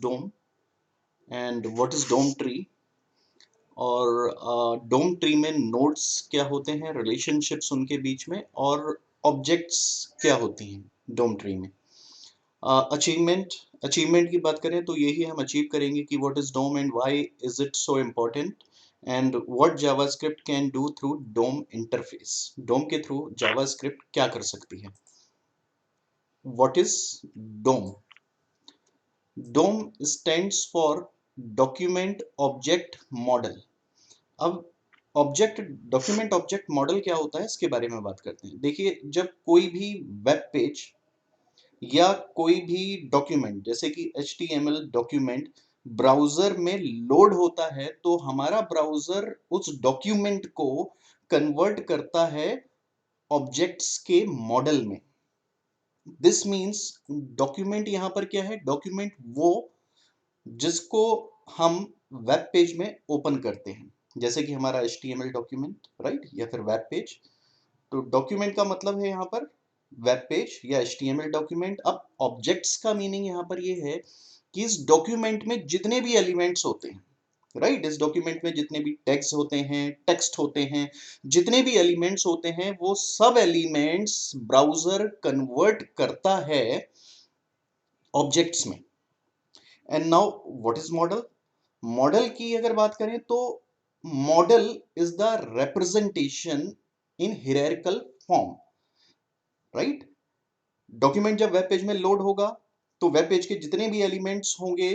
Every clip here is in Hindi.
DOM and what is DOM tree, और DOM ट्री में नोड्स क्या होते हैं, रिलेशनशिप्स उनके बीच में, और ऑब्जेक्ट्स क्या होती हैं DOM ट्री में। अचीवमेंट की बात करें तो यही हम अचीव करेंगे कि what is DOM and why is it so important, and what JavaScript can do through DOM interface. DOM के थ्रू जावास्क्रिप्ट क्या कर सकती है। What is DOM? DOM stands for document object model. अब डॉक्यूमेंट ऑब्जेक्ट मॉडल क्या होता है इसके बारे में बात करते हैं। देखिए, जब कोई भी वेब पेज या कोई भी डॉक्यूमेंट जैसे कि HTML डॉक्यूमेंट ब्राउजर में लोड होता है तो हमारा ब्राउजर उस डॉक्यूमेंट को कन्वर्ट करता है ऑब्जेक्ट्स के मॉडल में। दिस मींस डॉक्यूमेंट यहां पर क्या है, डॉक्यूमेंट वो जिसको हम वेब पेज में ओपन करते हैं, जैसे कि हमारा HTML डॉक्यूमेंट, राइट, या फिर वेब पेज। तो डॉक्यूमेंट का मतलब है यहाँ पर वेब पेज या HTML डॉक्यूमेंट। अब ऑब्जेक्ट्स का मीनिंग यहाँ पर ये है कि इस डॉक्यूमेंट में जितने भी एलिमेंट्स होते हैं, राइट, इस डॉक्यूमेंट में जितने भी टैग्स होते हैं, टेक्स्ट होते हैं, जितने भी एलिमेंट्स होते हैं, वो सब एलिमेंट्स ब्राउजर कन्वर्ट करता है ऑब्जेक्ट्स में। And now what is model? Model की अगर बात करें तो model is the representation in hierarchical form, right. Document जब वेब पेज में लोड होगा तो वेब पेज के जितने भी एलिमेंट्स होंगे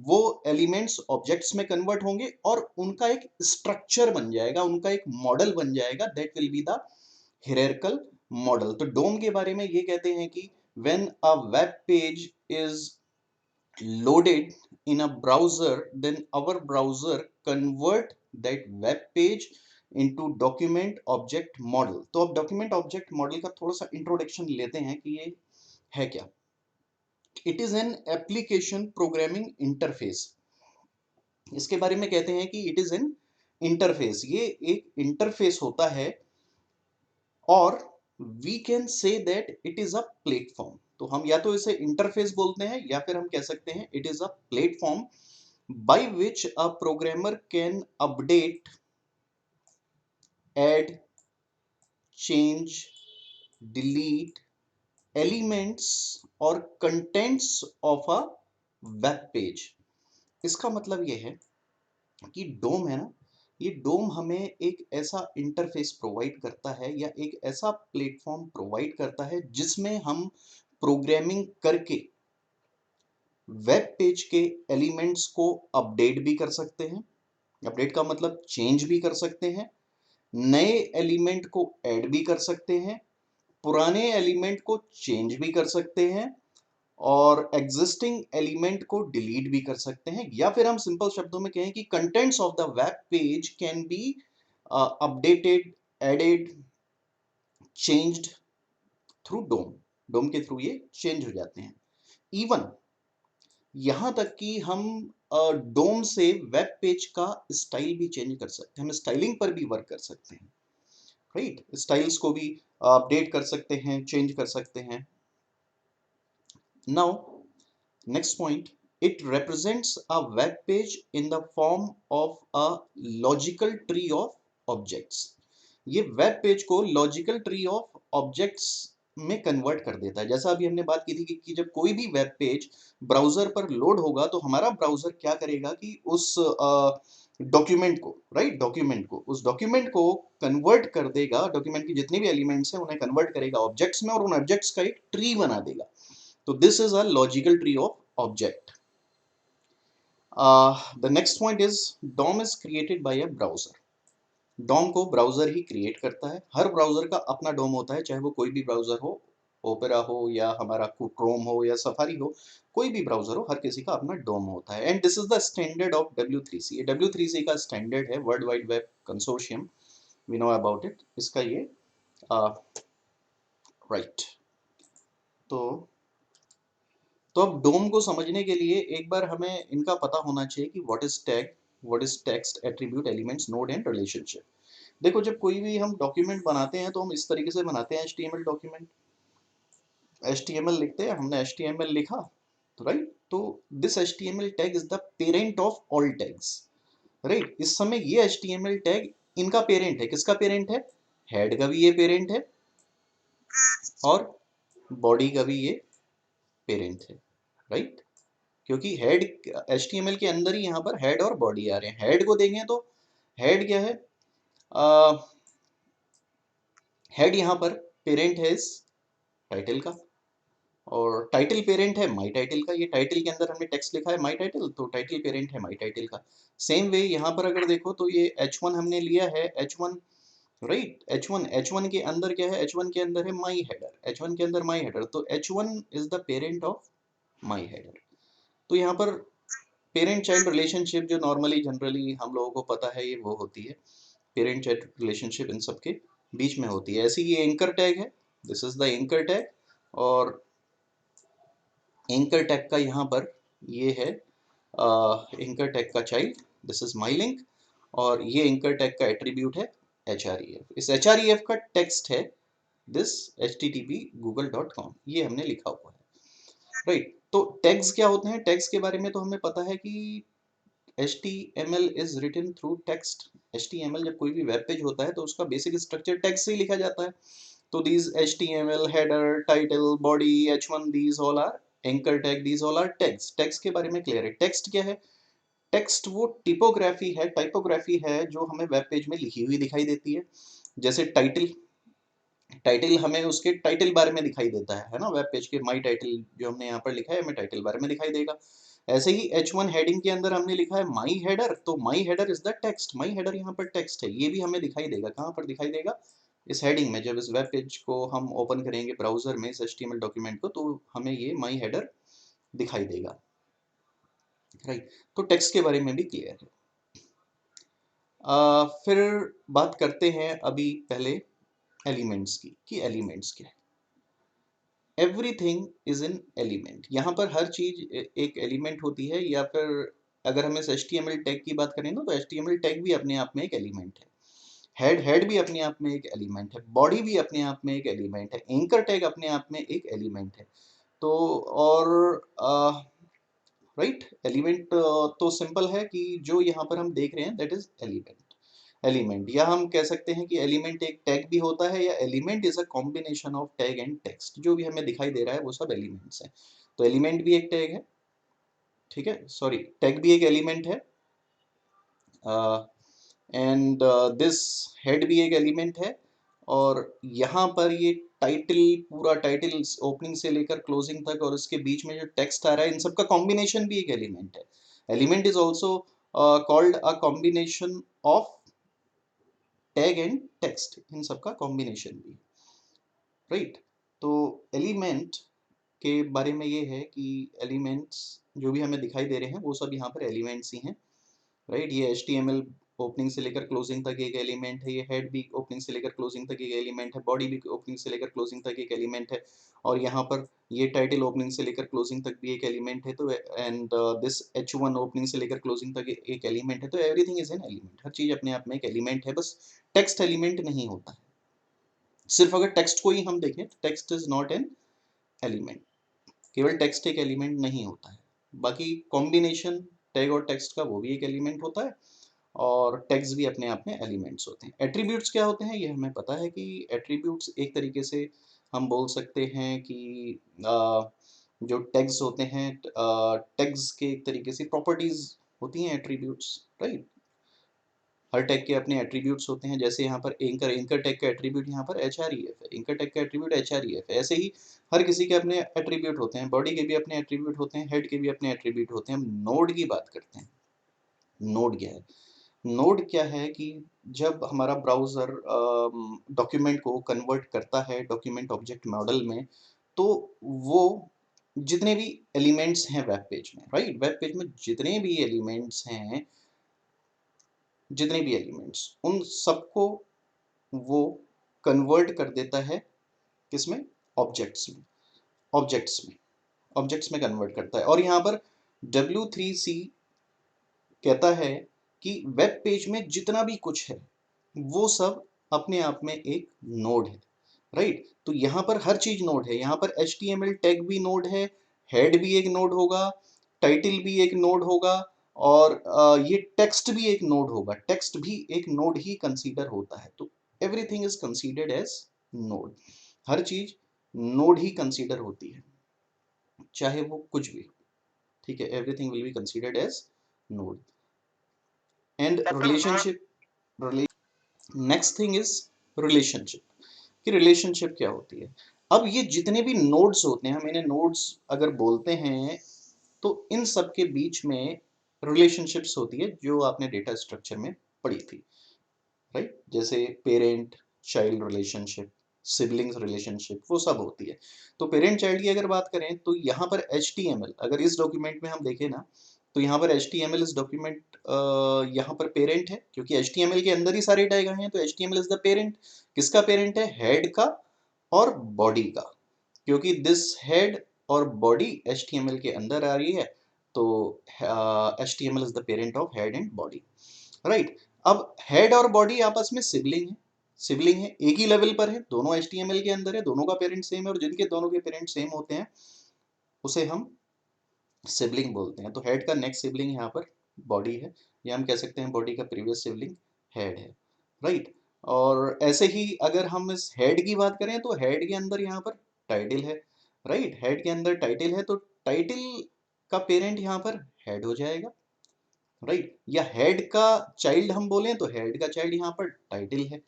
वो एलिमेंट्स ऑब्जेक्ट्स में कन्वर्ट होंगे और उनका एक स्ट्रक्चर बन जाएगा, उनका एक मॉडल बन जाएगा, that will be the hierarchical model. तो डोम के बारे में ये कहते हैं कि when a web page is loaded in a browser, then our browser convert that web page into document object model। तो अब document object model का थोड़ा सा इंट्रोडक्शन लेते हैं कि ये है क्या। It is an application programming interface. इसके बारे में कहते हैं कि इट इज एन इंटरफेस, ये एक इंटरफेस होता है, और we can say that it is a platform. तो हम या तो इसे इंटरफेस बोलते हैं या फिर हम कह सकते हैं it is a platform by which a programmer can update, add, change, delete elements or contents of a web page। इसका मतलब ये है कि डोम है ना, ये डोम हमें एक ऐसा इंटरफेस प्रोवाइड करता है या एक ऐसा प्लेटफॉर्म प्रोवाइड करता है जिसमें हम प्रोग्रामिंग करके वेब पेज के एलिमेंट्स को अपडेट भी कर सकते हैं। अपडेट का मतलब चेंज भी कर सकते हैं, नए एलिमेंट को ऐड भी कर सकते हैं, पुराने एलिमेंट को चेंज भी कर सकते हैं, और एग्जिस्टिंग एलिमेंट को डिलीट भी कर सकते हैं। या फिर हम सिंपल शब्दों में कहें कि contents of the web page can be updated, added, changed through DOM. DOM के थ्रू ये चेंज हो जाते हैं। इवन यहां तक कि हम डोम से वेब पेज का स्टाइल भी चेंज कर सकते हैं, हम स्टाइलिंग पर भी वर्क कर सकते हैं, राइट, स्टाइल्स को भी अपडेट कर सकते हैं, चेंज कर सकते हैं। Now next point, it represents a web page in the form of a logical tree of objects। ये वेब पेज को लॉजिकल ट्री ऑफ ऑब्जेक्ट्स में कन्वर्ट कर देता है। जैसा अभी हमने बात की थी कि जब कोई भी वेब पेज ब्राउजर पर लोड होगा तो हमारा ब्राउजर क्या करेगा कि उस डॉक्यूमेंट को, राइट, उस डॉक्यूमेंट को कन्वर्ट कर देगा, डॉक्यूमेंट की जितने भी एलिमेंट्स हैं उन्हें कन्वर्ट करेगा ऑब्जेक्ट्स में और उन ऑब्जेक्ट्स का एक ट्री बना देगा। तो this is a logical tree of object. The next point is DOM is created by a browser. DOM को ब्राउजर ही क्रिएट करता है। हर ब्राउजर का अपना डोम होता है, चाहे वो कोई भी ब्राउजर हो, ओपेरा हो या हमारा क्रोम हो या सफारी हो, कोई भी ब्राउजर हो, हर किसी का अपना डोम होता है। And this is the standard of W3C। ये W3C का स्टैंडर्ड है, World Wide Web Consortium, we know about it, इसका ये राइट। तो अब डोम को समझने के लिए एक बार हमें इनका पता होना चाहिए कि what is tag, what is text, attribute, elements, node and relationship. देखो, जब कोई भी हम डॉक्यूमेंट बनाते हैं तो हम इस तरीके से बनाते हैं HTML डॉक्यूमेंट। HTML लिखते हैं, हमने HTML लिखा, तो राइट, तो this HTML tag is the parent of all tags, right. इस समय ये HTML टैग इनका पेरेंट है। किसका पेरेंट है? हेड का भी ये पेरेंट है और बॉडी का भी ये पेरेंट है, राइट। क्योंकि हेड HTML के अंदर ही यहाँ पर हेड और बॉडी आ रहे हैं। हेड को देखें तो हेड क्या है? हेड यहाँ पर पेरेंट है इस टाइटल का, और टाइटल पेरेंट है माई टाइटल का। ये टाइटल के अंदर हमने टेक्स्ट लिखा है माई टाइटल, तो टाइटल पेरेंट है माई टाइटल का। सेम वे यहाँ पर अगर देखो तो ये H1 हमने लिया है, H1, राइट। H1 के अंदर क्या है? H1 के अंदर है माई हेडर, H1 के अंदर माई हेडर, तो H1 is the parent of my header. तो यहाँ पर पेरेंट चाइल्ड रिलेशनशिप जो नॉर्मली जनरली हम लोगों को पता है ये वो होती है, पेरेंट चाइल्ड रिलेशनशिप इन सबके बीच में होती है। ऐसे ही ये एंकर टैग है, this is the anchor tag, और एंकर टैग का यहाँ पर ये है एंकर टैग का child, this is my link, और ये एंकर टैग का एट्रीब्यूट है href। इस href का टेक्स्ट है दिस http google.com, ये हमने लिखा हुआ है, राइट। तो टैग्स क्या होते हैं? टैग्स के बारे में तो हमें पता है कि HTML is written through text. HTML जब कोई भी वेब पेज होता है तो उसका बेसिक स्ट्रक्चर टेक्स्ट से ही लिखा जाता है। तो these HTML header, title, body, H1, these all are anchor tag, these all are tags। Tags के बारे में क्लियर है। टेक्स्ट क्या है? टेक्स्ट वो टिपोग्राफी है, टाइपोग्राफी है जो हमें वेब पेज में लिखी हुई दिखाई देती है। जैसे टाइटल, टाइटल हमें उसके टाइटल बारे में दिखाई देता है ना, वेब पेज के माई टाइटल जो हमने यहाँ पर लिखा है हमें टाइटल बारे में दिखाई देगा। ऐसे ही H1 हेडिंग के अंदर हमने लिखा है माई हेडर, तो my header is the text, my header यहाँ पर टेक्स्ट है, ये भी हमें दिखाई देगा। कहाँ पर दिखाई देगा? इस हेडिंग में। जब इस वेब पेज को हम ओपन करेंगे ब्राउजर में इस HTML डॉक्यूमेंट को, तो हमें ये माई हेडर दिखाई देगा, राइट। तो टेक्स्ट के बारे में भी क्लियर है। फिर बात करते हैं अभी पहले एलिमेंट्स की, कि एलिमेंट्स क्या है। Everything is an element. यहाँ पर हर चीज एक एलिमेंट होती है, या फिर अगर हम इस HTML टैग की बात करें ना, तो HTML टैग भी अपने आप में एक एलिमेंट है। हेड, हेड भी अपने आप में एक एलिमेंट है, बॉडी भी अपने आप में एक एलिमेंट है, एंकर टैग अपने आप में एक एलिमेंट है। तो और राइट, एलिमेंट तो सिंपल है कि जो यहाँ पर हम देख रहे हैं दैट इज एलिमेंट। एलिमेंट, या हम कह सकते हैं कि एलिमेंट एक टैग भी होता है, या element is a combination of tag and text. जो भी हमें दिखाई दे रहा है वो सब एलिमेंट्स हैं। तो एलिमेंट भी एक टैग है, ठीक है, सॉरी, टैग भी एक एलिमेंट है, एंड दिस हेड भी एक एलिमेंट है, और यहाँ पर ये टाइटल, पूरा टाइटल ओपनिंग से लेकर क्लोजिंग तक, और इसके बीच में जो टेक्स्ट आ रहा है, इन सब का कॉम्बिनेशन भी एक एलिमेंट है। Element is also called a combination of tag and text, इन सब का कॉम्बिनेशन भी, राइट। तो एलिमेंट के बारे में ये है कि एलिमेंट्स जो भी हमें दिखाई दे रहे हैं वो सब यहाँ पर एलिमेंट्स ही हैं, राइट। ये HTML ओपनिंग से लेकर क्लोजिंग तक एक एलिमेंट है, ये हेड भी ओपनिंग से लेकर क्लोजिंग तक एक एलिमेंट है, बॉडी भी ओपनिंग से लेकर क्लोजिंग तक एक एलिमेंट है, और यहाँ पर ये टाइटल ओपनिंग से लेकर क्लोजिंग तक भी एक एलिमेंट है। तो एंड दिस H1 ओपनिंग से लेकर क्लोजिंग तक एक एलिमेंट है। तो एवरीथिंग इज एन एलिमेंट, हर चीज अपने आप में एक एलिमेंट है, बस टेक्स्ट एलिमेंट नहीं होता है। सिर्फ अगर टेक्स्ट को ही हम देखें तो text is not an element, केवल टेक्स्ट एक एलिमेंट नहीं होता है, बाकी कॉम्बिनेशन टैग और टेक्स्ट का वो भी एक एलिमेंट होता है, और टैग्स भी अपने आप में एलिमेंट्स होते हैं। एट्रीब्यूट्स क्या होते हैं ये हमें पता है कि एट्रीब्यूट्स एक तरीके से हम बोल सकते हैं कि जो टैग्स होते हैं, टैग्स के एक तरीके से प्रॉपर्टीज होती हैं एट्रीब्यूट्स, राइट। हर टैग के अपने एट्रीब्यूट्स होते हैं। जैसे यहाँ पर एंकर, एंकर टैग का एट्रीब्यूट यहाँ पर href है, एंकर टैग का एट्रीब्यूट href है। ऐसे ही हर किसी के अपने एट्रीब्यूट होते हैं, बॉडी के भी अपने एट्रीब्यूट होते हैं, हेड के भी अपने एट्रीब्यूट होते हैं। हम नोड की बात करते हैं। नोड क्या है? नोड क्या है कि जब हमारा ब्राउज़र डॉक्यूमेंट को कन्वर्ट करता है डॉक्यूमेंट ऑब्जेक्ट मॉडल में, तो वो जितने भी एलिमेंट्स हैं वेब पेज में, राइट, वेब पेज में जितने भी एलिमेंट्स हैं, जितने भी एलिमेंट्स, उन सबको वो कन्वर्ट कर देता है किसमें? ऑब्जेक्ट्स में, ऑब्जेक्ट्स में, ऑब्जेक्ट्स में कन्वर्ट करता है। और यहाँ पर W3C कहता है कि वेब पेज में जितना भी कुछ है वो सब अपने आप में एक नोड है, राइट। तो यहाँ पर हर चीज नोड है, यहाँ पर HTML टैग भी नोड है, हेड भी एक नोड होगा, टाइटल भी एक नोड होगा, और ये टेक्स्ट भी एक नोड होगा, टेक्स्ट भी एक नोड ही कंसीडर होता है। तो everything is considered as node, हर चीज नोड ही कंसीडर होती है, चाहे वो कुछ भी हो। ठीक है, everything will be considered as node. And relationship, next thing is relationship, कि रिलेशनशिप क्या होती है। अब ये जितने भी नोड्स होते हैं, हम इन्हें नोड्स अगर बोलते हैं, तो इन सब के बीच में रिलेशनशिप्स होती है जो आपने डेटा स्ट्रक्चर में पढ़ी थी, राइट। जैसे parent child relationship, siblings relationship, वो सब होती है। तो पेरेंट चाइल्ड की अगर बात करें तो यहाँ पर HTML, अगर इस डॉक्यूमेंट में हम देखें ना, तो यहाँ पर HTML इस डॉक्यूमेंट, यहाँ पर पेरेंट है, क्योंकि HTML के अंदर ही सारे टैग हैं, तो HTML इज द पेरेंट। किसका पेरेंट है? हेड का और बॉडी का, क्योंकि दिस हेड और बॉडी HTML के अंदर आ रही है, तो HTML is the parent of head and body, right. अब हेड और बॉडी आपस में सिबलिंग है, सिबलिंग है, एक ही लेवल पर है, दोनों HTML के अंदर है, दोनों का पेरेंट सेम है, और जिनके दोनों के पेरेंट सेम होते हैं उसे हम सिबलिंग बोलते हैं। तो हेड का नेक्स्ट सिबलिंग यहाँ पर बॉडी है, या हम कह सकते हैं बॉडी का प्रीवियस सिबलिंग हेड है, राइट। और ऐसे ही अगर हम इस हेड की बात करें तो हेड के अंदर यहाँ पर टाइटल है, राइट। हेड के अंदर टाइटल है, तो टाइटल का पेरेंट यहाँ पर हेड हो जाएगा, राइट। या हेड का चाइल्ड हम बोले तो हेड का चाइल्ड यहाँ पर टाइटल है,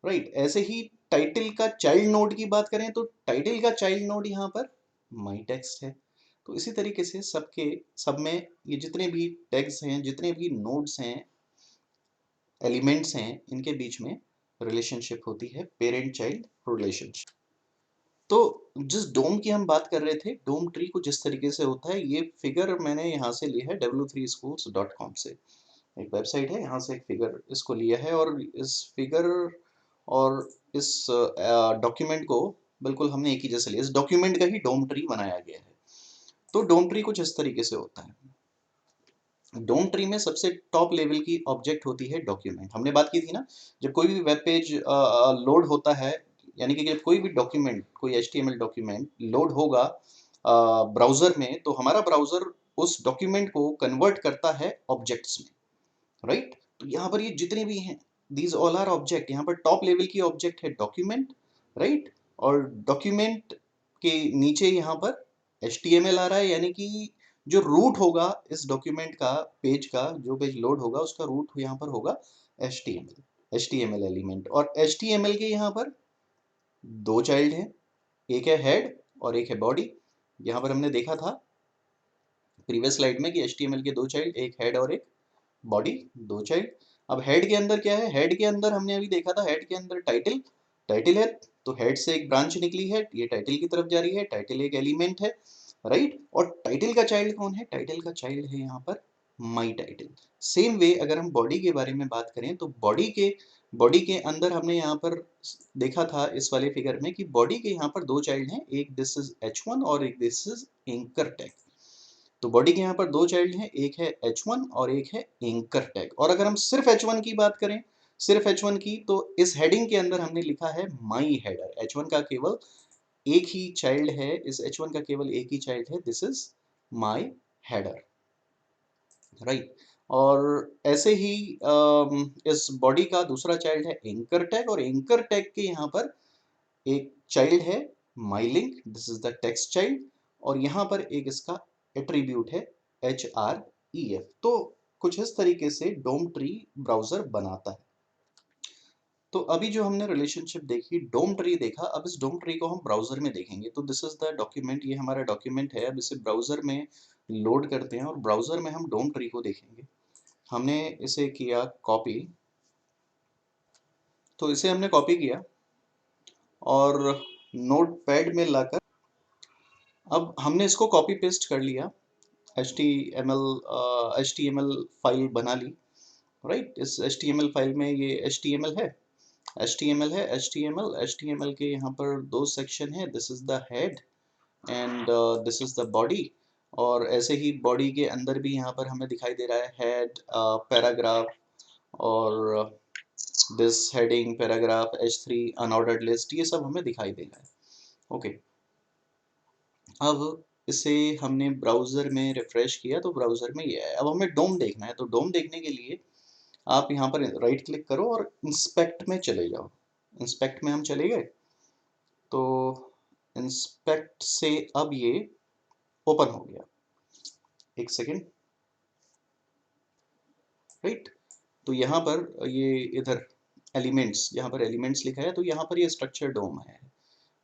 राइट। ऐसे ही टाइटल का चाइल्ड नोड की बात करें तो टाइटल का चाइल्ड नोड यहाँ पर माई टेक्स्ट है। तो इसी तरीके से सबके सब में ये जितने भी टैग्स हैं, जितने भी नोड्स हैं, एलिमेंट्स हैं, इनके बीच में रिलेशनशिप होती है, पेरेंट चाइल्ड रिलेशनशिप। तो जिस डोम की हम बात कर रहे थे, डोम ट्री को जिस तरीके से होता है, ये फिगर मैंने यहाँ से लिया है w3schools.com से, एक वेबसाइट है, यहाँ से एक फिगर इसको लिया है, और इस फिगर और इस डॉक्यूमेंट को बिल्कुल हमने एक ही जैसे लिया, इस डॉक्यूमेंट का ही डोम ट्री बनाया गया है। तो डोम ट्री कुछ इस तरीके से होता है। डोम ट्री में सबसे टॉप लेवल की ऑब्जेक्ट होती है डॉक्यूमेंट। हमने बात की थी ना, जब कोई भी वेब पेज लोड होता है, यानी कि जब कोई भी डॉक्यूमेंट, कोई HTML डॉक्यूमेंट लोड होगा ब्राउजर में, तो हमारा ब्राउजर उस डॉक्यूमेंट को कन्वर्ट करता है ऑब्जेक्ट्स में, राइट। तो यहाँ पर ये जितने भी हैं, दीज ऑल आर ऑब्जेक्ट। यहाँ पर टॉप लेवल की ऑब्जेक्ट है डॉक्यूमेंट, राइट। और डॉक्यूमेंट के नीचे यहाँ पर HTML आ रहा है, यानी कि जो रूट होगा इस डॉक्यूमेंट का, पेज का जो पेज लोड होगा उसका रूट यहाँ पर होगा HTML एलिमेंट। और HTML के यहाँ पर दो चाइल्ड हैं, एक है हेड और एक है बॉडी। यहाँ पर हमने देखा था प्रीवियस स्लाइड में कि HTML के दो चाइल्ड, एक हेड और एक बॉडी, दो चाइल्ड। अब हेड के अंदर क्या है? हेड के अंदर हमने अभी देखा था, हेड के अंदर टाइटल, टाइटल है, तो हेड से एक ब्रांच निकली है, ये टाइटल की तरफ जा रही है, टाइटल एक एलिमेंट है, राइट। और टाइटल का चाइल्ड कौन है? टाइटल का चाइल्ड है यहाँ पर माई टाइटल। सेम वे अगर हम बॉडी के बारे में बात करें तो बॉडी के अंदर हमने यहाँ पर देखा था इस वाले फिगर में कि बॉडी के यहाँ पर दो चाइल्ड हैं, एक दिस इज H1 और एक दिस इज एंकर टैग। तो बॉडी के यहाँ पर दो चाइल्ड हैं, एक है H1 और एक है एंकर टैग। और अगर हम सिर्फ H1 की बात करें, सिर्फ H1 की, तो इस हेडिंग के अंदर हमने लिखा है माई हेडर। H1 का केवल एक ही चाइल्ड है, इस H1 का केवल एक ही चाइल्ड है, this is my header, right. और ऐसे ही इस बॉडी का दूसरा चाइल्ड है एंकर टैग, और एंकर टैग के यहाँ पर एक चाइल्ड है माई link, this is the text child. और यहाँ पर एक इसका एट्रीब्यूट है HREF। तो कुछ इस तरीके से डोम ट्री ब्राउजर बनाता है। तो अभी जो हमने रिलेशनशिप देखी, डोम ट्री देखा, अब इस डोम ट्री को हम ब्राउजर में देखेंगे। तो दिस इज द डॉक्यूमेंट, ये हमारा डॉक्यूमेंट है। अब इसे ब्राउजर में लोड करते हैं और ब्राउजर में हम डोम ट्री को देखेंगे। हमने इसे किया कॉपी, तो इसे हमने कॉपी किया और नोटपैड में लाकर अब हमने इसको कॉपी पेस्ट कर लिया, HTML फाइल बना ली, राइट। इस HTML फाइल में ये HTML है, HTML के यहाँ पर दो सेक्शन है, this is the head and this is the body. और ऐसे ही बॉडी के अंदर भी यहाँ पर हमें दिखाई दे रहा है हेड, पैराग्राफ, और this heading, paragraph, H3, unordered list, ये सब हमें दिखाई दे रहा है, ओके। अब इसे हमने ब्राउज़र में रिफ्रेश किया तो ब्राउज़र में ये आया। अब हमें डोम देखना है, तो डोम देखने के लिए आप यहाँ पर राइट क्लिक करो और इंस्पेक्ट में चले जाओ। इंस्पेक्ट में हम चले गए, तो इंस्पेक्ट से अब ये ओपन हो गया। एक सेकेंड, राइट। तो यहाँ पर ये इधर एलिमेंट्स, यहाँ पर एलिमेंट्स लिखा है, तो यहाँ पर ये स्ट्रक्चर डोम है।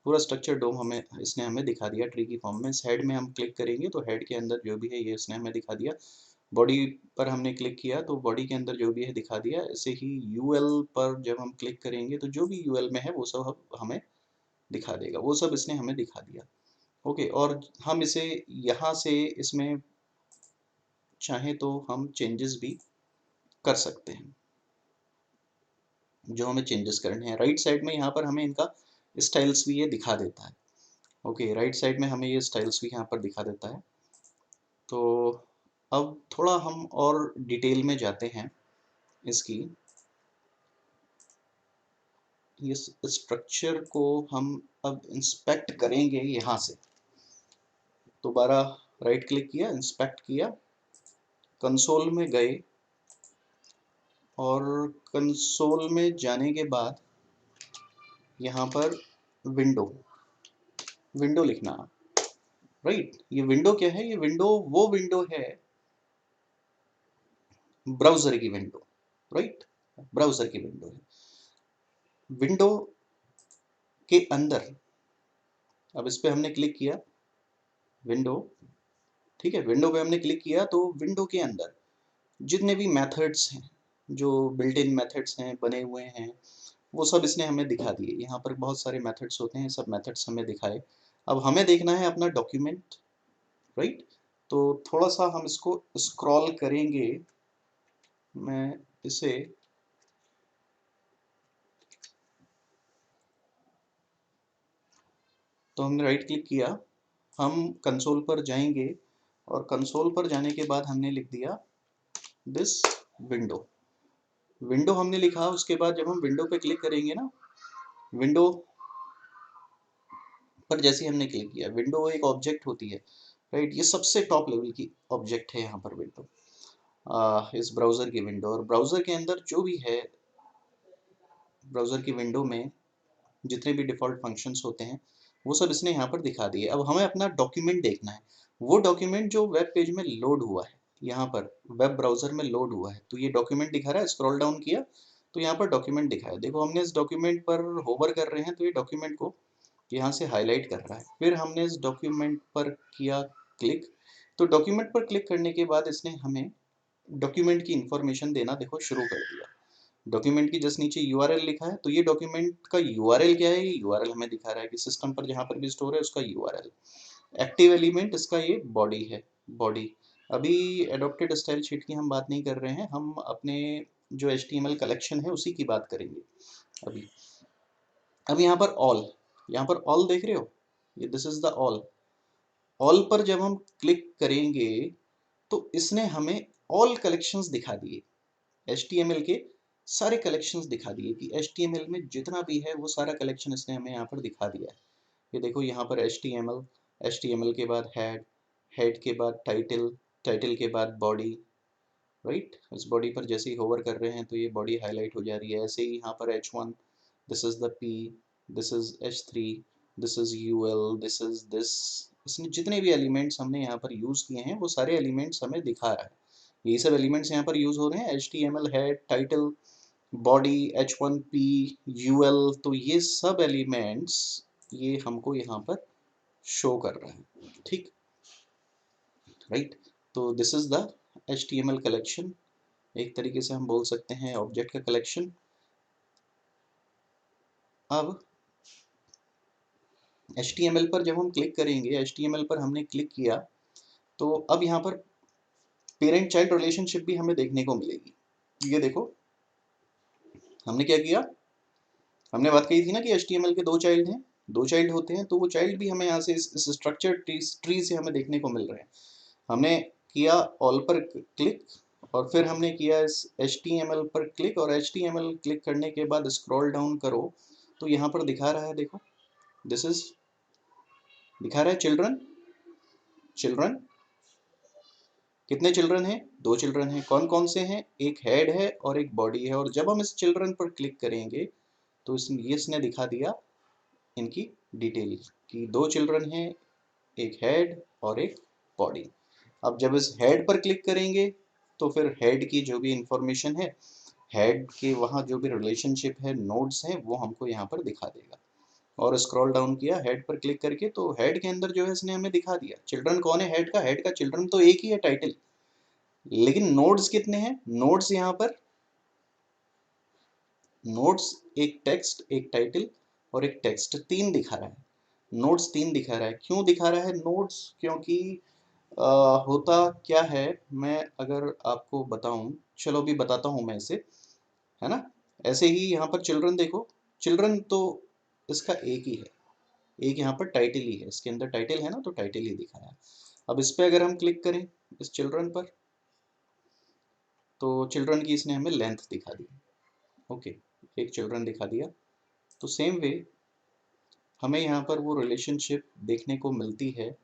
पूरा स्ट्रक्चर डोम हमें इसने हमें दिखा दिया ट्री की फॉर्म में। इस हेड में हम क्लिक करेंगे तो हेड के अंदर जो भी है ये इसने हमें दिखा दिया। बॉडी पर हमने क्लिक किया तो बॉडी के अंदर जो भी है दिखा दिया। ऐसे ही यूएल पर जब हम क्लिक करेंगे तो जो भी यूएल में है वो सब हमें दिखा देगा, वो सब इसने हमें दिखा दिया। ओके, और हम इसे यहाँ से इसमें चाहे तो हम चेंजेस भी कर सकते हैं, जो हमें चेंजेस करने हैं। राइट साइड में यहाँ पर हमें इनका स्टाइल्स भी ये दिखा देता है। ओके, राइट साइड में हमें ये स्टाइल्स भी यहाँ पर दिखा देता है। तो अब थोड़ा हम और डिटेल में जाते हैं इसकी। इस स्ट्रक्चर को हम अब इंस्पेक्ट करेंगे यहाँ से। दोबारा राइट क्लिक किया, इंस्पेक्ट किया, कंसोल में गए और कंसोल में जाने के बाद यहाँ पर विंडो, विंडो लिखना, राइट। ये विंडो क्या है? ये विंडो वो विंडो है, ब्राउजर की विंडो, राइट। ब्राउजर की विंडो है। विंडो के अंदर अब इस पे हमने क्लिक किया, विंडो, ठीक है। विंडो पे हमने क्लिक किया तो विंडो के अंदर जितने भी मेथड्स हैं, जो बिल्ट इन मेथड्स हैं, बने हुए हैं, वो सब इसने हमें दिखा दिए। यहाँ पर बहुत सारे मेथड्स होते हैं, सब मेथड्स हमें दिखाए। अब हमें देखना है अपना डॉक्यूमेंट, राइट। तो थोड़ा सा हम इसको स्क्रॉल करेंगे। मैं इसे तो हमने राइट क्लिक किया, हम कंसोल पर जाएंगे और कंसोल पर जाने के बाद हमने लिख दिया दिस विंडो। विंडो हमने लिखा, उसके बाद जब हम विंडो पे क्लिक करेंगे ना, विंडो पर जैसे हमने क्लिक किया, विंडो एक ऑब्जेक्ट होती है, राइट। ये सबसे टॉप लेवल की ऑब्जेक्ट है यहाँ पर विंडो, इस ब्राउजर की विंडो। और ब्राउजर के अंदर जो भी है, ब्राउजर की विंडो में जितने भी डिफ़ॉल्ट फंक्शंस होते हैं वो सब इसने यहाँ पर दिखा दिए। अब हमें अपना डॉक्यूमेंट देखना है, वो डॉक्यूमेंट जो वेब पेज में लोड हुआ है, यहाँ पर वेब ब्राउज़र में लोड हुआ है, तो ये डॉक्यूमेंट दिखा रहा है। स्क्रॉल डाउन किया तो यहाँ पर डॉक्यूमेंट दिखा है। देखो, हमने इस डॉक्यूमेंट पर होवर कर रहे हैं तो ये डॉक्यूमेंट को यहाँ से हाईलाइट कर रहा है। फिर हमने इस डॉक्यूमेंट पर किया क्लिक, तो डॉक्यूमेंट पर क्लिक करने के बाद इसने हमें डॉक्यूमेंट की इंफॉर्मेशन देना देखो शुरू कर दिया। डॉक्यूमेंट की जस्ट नीचे यूआरएल लिखा है, तो ये डॉक्यूमेंट का यूआरएल क्या है? ये यूआरएल हमें दिखा रहा है कि सिस्टम पर जहाँ पर भी स्टोर है उसका यूआरएल। एक्टिव एलिमेंट इसका ये बॉडी है, बॉडी। अभी एडॉप्टेड स्टाइल शीट की हम बात नहीं कर रहे हैं, हम अपने जो एचटीएमएल कलेक्शन है उसी की बात करेंगे अभी। अब यहाँ पर ऑल, यहाँ पर ऑल देख रहे हो, ये this is the all. All पर जब हम क्लिक करेंगे तो इसने हमें ऑल कलेक्शंस दिखा दिए, HTML के सारे कलेक्शंस दिखा दिए कि HTML में जितना भी है वो सारा कलेक्शन इसने हमें यहाँ पर दिखा दिया है। ये देखो, यहाँ पर HTML, HTML के बाद हेड, हेड के बाद टाइटल, टाइटल के बाद बॉडी, राइट। इस बॉडी पर जैसे ही होवर कर रहे हैं तो ये बॉडी हाईलाइट हो जा रही है। ऐसे ही यहाँ पर H1, this is the P, this is H3, this is UL, this is this. इसमें जितने भी एलिमेंट्स हमने यहाँ पर यूज़ किए हैं वो सारे एलिमेंट्स हमें दिखा रहा है। यही सब एलिमेंट्स यहाँ पर यूज़ हो रहे हैं, HTML, head, title, body, H1P, UL। तो ये सब एलिमेंट्स ये हमको यहाँ पर शो कर रहा है, ठीक, राइट। तो this is the HTML collection, एक तरीके से हम बोल सकते हैं ऑब्जेक्ट का कलेक्शन। अब HTML पर जब हम क्लिक करेंगे, HTML पर हमने क्लिक किया तो अब यहाँ पर पेरेंट चाइल्ड रिलेशनशिप भी हमें देखने को मिलेगी। ये देखो, हमने क्या किया, हमने बात कही थी ना कि HTML के दो चाइल्ड हैं, दो चाइल्ड होते हैं, तो वो चाइल्ड भी हमें यहाँ से इस स्ट्रक्चर ट्री से हमें देखने को मिल रहे हैं। हमने किया ऑल पर क्लिक और फिर हमने किया इस HTML पर क्लिक, और HTML क्लिक करने के बाद स्क्रॉल डाउन करो तो यहाँ पर दिखा रहा है, देखो, दिस इज दिखा रहा है चिल्ड्रन, चिल्ड्रन, कितने चिल्ड्रन हैं? 2 चिल्ड्रन हैं। कौन कौन से हैं? एक हेड है और एक बॉडी है। और जब हम इस चिल्ड्रन पर क्लिक करेंगे तो इसने दिखा दिया इनकी डिटेल कि 2 चिल्ड्रन हैं, एक हेड और एक बॉडी। अब जब इस हेड पर क्लिक करेंगे तो फिर हेड की जो भी इंफॉर्मेशन है, हेड के वहाँ जो भी रिलेशनशिप है, नोड्स हैं, वो हमको यहाँ पर दिखा देगा। और स्क्रॉल डाउन किया हेड पर क्लिक करके तो हेड के अंदर जो है इसने हमें दिखा दिया। चिल्ड्रन कौन है हेड का? हेड का चिल्ड्रन तो एक ही है, टाइटल। लेकिन नोड्स कितने हैं? नोड्स यहाँ पर, नोड्स एक टेक्स्ट, एक टाइटल और एक टेक्स्ट, 3 दिखा रहा है। नोड्स 3 दिखा रहा है। क्यों दिखा रहा है नोड्स? क्योंकि होता क्या है, मैं अगर आपको बताऊं, चलो अभी बताता हूं मैं इसे, है ना। ऐसे ही यहाँ पर चिल्ड्रन देखो, चिल्ड्रन तो इसका एक ही है, एक यहाँ पर टाइटल ही है, इसके अंदर टाइटल है ना, तो टाइटल ही दिखा है। अब इस पे अगर हम क्लिक करें इस चिल्ड्रन पर, तो चिल्ड्रन की इसने हमें लेंथ दिखा दी। ओके, एक चिल्ड्रन दिखा दिया। तो सेम वे हमें यहाँ पर वो रिलेशनशिप देखने को मिलती है।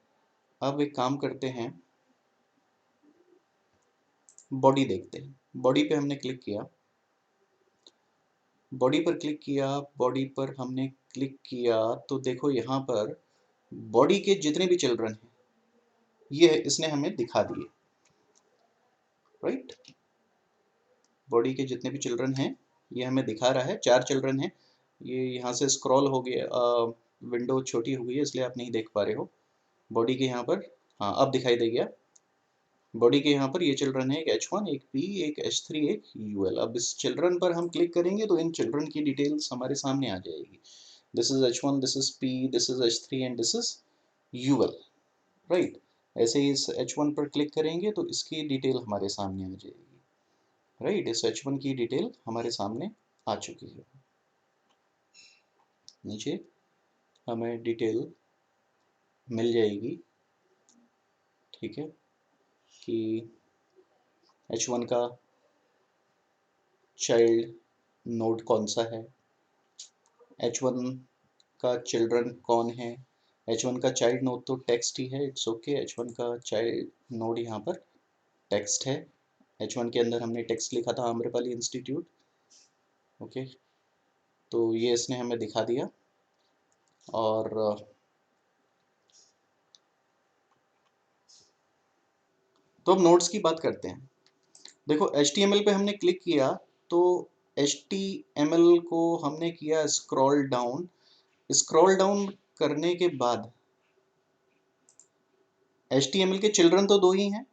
अब एक काम करते हैं, बॉडी देखते हैं। बॉडी पे हमने क्लिक किया, बॉडी पर क्लिक किया, बॉडी पर हमने क्लिक किया तो देखो यहाँ पर बॉडी के जितने भी चिल्ड्रन हैं ये इसने हमें दिखा दिए, राइट। बॉडी के जितने भी चिल्ड्रन हैं ये हमें दिखा रहा है। 4 चिल्ड्रन हैं। ये यहाँ से स्क्रॉल हो गया, विंडो छोटी हो गई है इसलिए आप नहीं देख पा रहे हो। बॉडी के यहाँ पर, हाँ अब दिखाई दे गया। बॉडी के यहाँ पर ये चिल्ड्रन है, एक H1, एक P, एक H3, एक UL। अब इस चिल्ड्रन पर हम क्लिक करेंगे तो इन चिल्ड्रन की डिटेल्स हमारे सामने आ जाएगी। This is H1, this is P, this is H3 and this is UL, right. ऐसे ही इस H1 पर क्लिक करेंगे तो इसकी डिटेल हमारे सामने आ जाएगी, राइट। इस H1 की डिटेल हमारे सामने आ चुकी है। नीचे हमें डिटेल मिल जाएगी, ठीक है, कि H1 का चाइल्ड नोड कौन सा है, H1 का चिल्ड्रन कौन है। H1 का चाइल्ड नोड तो टेक्स्ट ही है, इट्स ओके। H1 का चाइल्ड नोड यहाँ पर टेक्स्ट है। H1 के अंदर हमने टेक्स्ट लिखा था, आम्रपाली इंस्टीट्यूट, ओके। तो ये इसने हमें दिखा दिया। और तो अब नोड्स की बात करते हैं। देखो HTML पे हमने क्लिक किया तो HTML को हमने किया स्क्रॉल डाउन। स्क्रॉल डाउन करने के बाद HTML के चिल्ड्रन तो 2 ही हैं,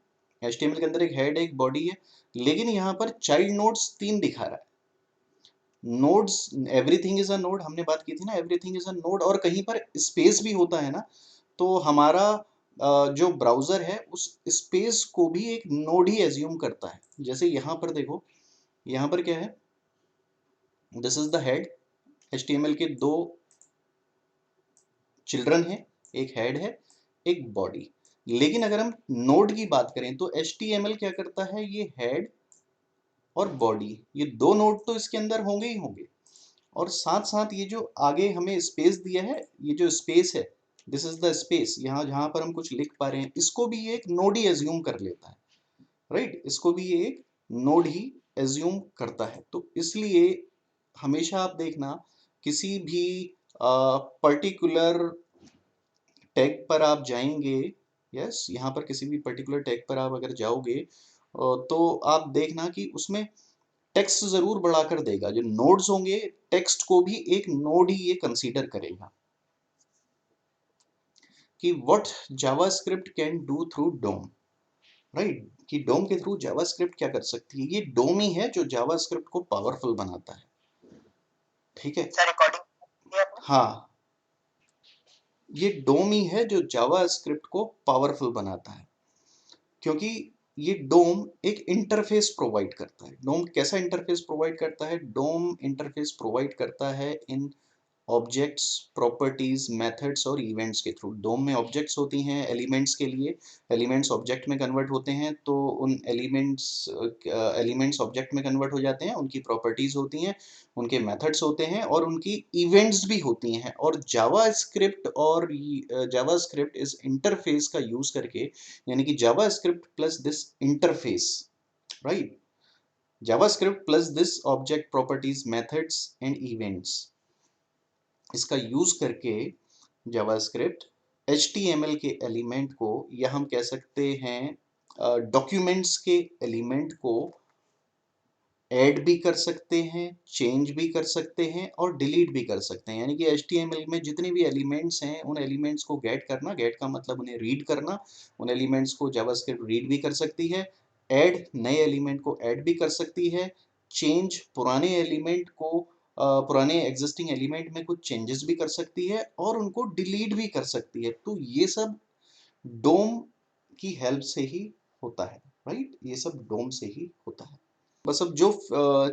HTML के अंदर एक हेड एक बॉडी है, लेकिन यहाँ पर चाइल्ड नोड्स 3 दिखा रहा है। Nodes, everything is a node, हमने बात की थी ना, एवरीथिंग इज अ नोड। और कहीं पर स्पेस भी होता है ना, तो हमारा जो ब्राउजर है उस स्पेस को भी एक नोड ही एज्यूम करता है। जैसे यहाँ पर देखो, यहाँ पर क्या है, this is the head. HTML के 2 चिल्ड्रन है, एक हेड है एक बॉडी। लेकिन अगर हम नोड की बात करें तो HTML क्या करता है, ये हेड और बॉडी, ये 2 नोड तो इसके अंदर होंगे ही होंगे। और साथ साथ ये जो आगे हमें स्पेस दिया है, ये जो स्पेस है, दिस इज द स्पेस, यहाँ जहां पर हम कुछ लिख पा रहे हैं, इसको भी ये एक नोड ही एज्यूम कर लेता है, राइट। इसको भी ये एक नोड ही एज्यूम करता है। तो इसलिए हमेशा आप देखना, किसी भी पर्टिकुलर टैग पर आप जाएंगे, यस, यहाँ पर किसी भी पर्टिकुलर टैग पर आप अगर जाओगे तो आप देखना कि उसमें टेक्स्ट जरूर बढ़ाकर देगा। जो नोड्स होंगे टेक्स्ट को भी एक नोड ही ये कंसीडर करेगा। कि what JavaScript can do through DOM, right, कि डोम के थ्रू जावास्क्रिप्ट क्या कर सकती है। ये डोम ही है जो जावास्क्रिप्ट को पावरफुल बनाता है, ठीक है। हाँ, ये डोम ही है जो जावास्क्रिप्ट को पावरफुल बनाता है, क्योंकि ये डोम एक इंटरफेस प्रोवाइड करता है। डोम कैसा इंटरफेस प्रोवाइड करता है? डोम इंटरफेस प्रोवाइड करता है इन ऑब्जेक्ट्स, प्रॉपर्टीज, मेथड्स और इवेंट्स के थ्रू। डोम में ऑब्जेक्ट्स होती हैं एलिमेंट्स के लिए, एलिमेंट्स ऑब्जेक्ट में कन्वर्ट होते हैं, तो उन एलिमेंट्स ऑब्जेक्ट में कन्वर्ट हो जाते हैं, उनकी प्रॉपर्टीज होती हैं, उनके मेथड्स होते हैं और उनकी इवेंट्स भी होती हैं। और जावास्क्रिप्ट इस इंटरफेस का यूज करके, यानी कि JavaScript plus this interface, right, JavaScript plus this object, properties, methods and events, इसका यूज करके जावास्क्रिप्ट HTML के एलिमेंट को, या हम कह सकते हैं डॉक्यूमेंट्स के एलिमेंट को ऐड भी कर सकते हैं, चेंज भी कर सकते हैं और डिलीट भी कर सकते हैं। यानी कि HTML में जितने भी एलिमेंट्स हैं उन एलिमेंट्स को गेट करना, गेट का मतलब उन्हें रीड करना, उन एलिमेंट्स को जावास्क्रिप्ट रीड भी कर सकती है, ऐड नए एलिमेंट को ऐड भी कर सकती है, चेंज पुराने एलिमेंट को पुराने एग्जिस्टिंग एलिमेंट में कुछ चेंजेस भी कर सकती है और उनको डिलीट भी कर सकती है। तो ये सब डोम की हेल्प से ही होता है, राइट, ये सब डोम से ही होता है। बस अब जो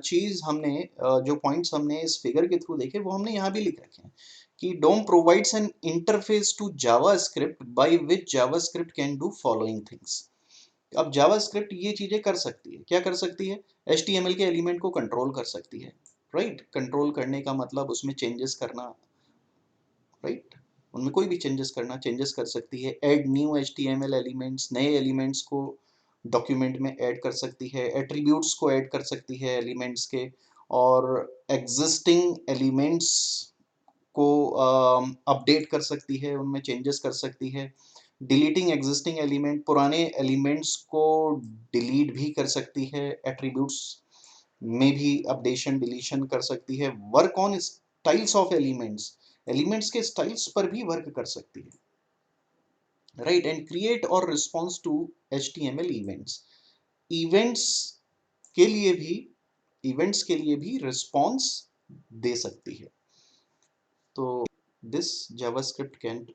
चीज हमने जो पॉइंट्स हमने इस फिगर के थ्रू देखे वो हमने यहाँ भी लिख रखे हैं कि DOM provides an interface to JavaScript by which JavaScript can do following things. अब जावास्क्रिप्ट ये चीजें कर सकती है, क्या कर सकती है? HTML के एलिमेंट को कंट्रोल कर सकती है, राइट, कंट्रोल करने का मतलब उसमें चेंजेस करना, राइट, उनमें कोई भी चेंजेस करना, चेंजेस कर सकती है, ऐड न्यू HTML एलिमेंट्स, नए एलिमेंट्स को डॉक्यूमेंट में ऐड कर सकती है, एट्रीब्यूट्स को ऐड कर सकती है एलिमेंट्स के, और एग्जिस्टिंग एलिमेंट्स को अपडेट कर सकती है, उनमें चेंजेस कर सकती है, डिलीटिंग एग्जिस्टिंग एलिमेंट, पुराने एलिमेंट्स को डिलीट भी कर सकती है, एट्रीब्यूट्स में भी अपडेशन डिलीशन कर सकती है, work on styles of elements, elements के स्टाइल्स पर भी वर्क कर सकती है, राइट, एंड क्रिएट और response to HTML events, events के लिए भी इवेंट्स के लिए भी रिस्पॉन्स दे सकती है। तो दिस जावास्क्रिप्ट कैन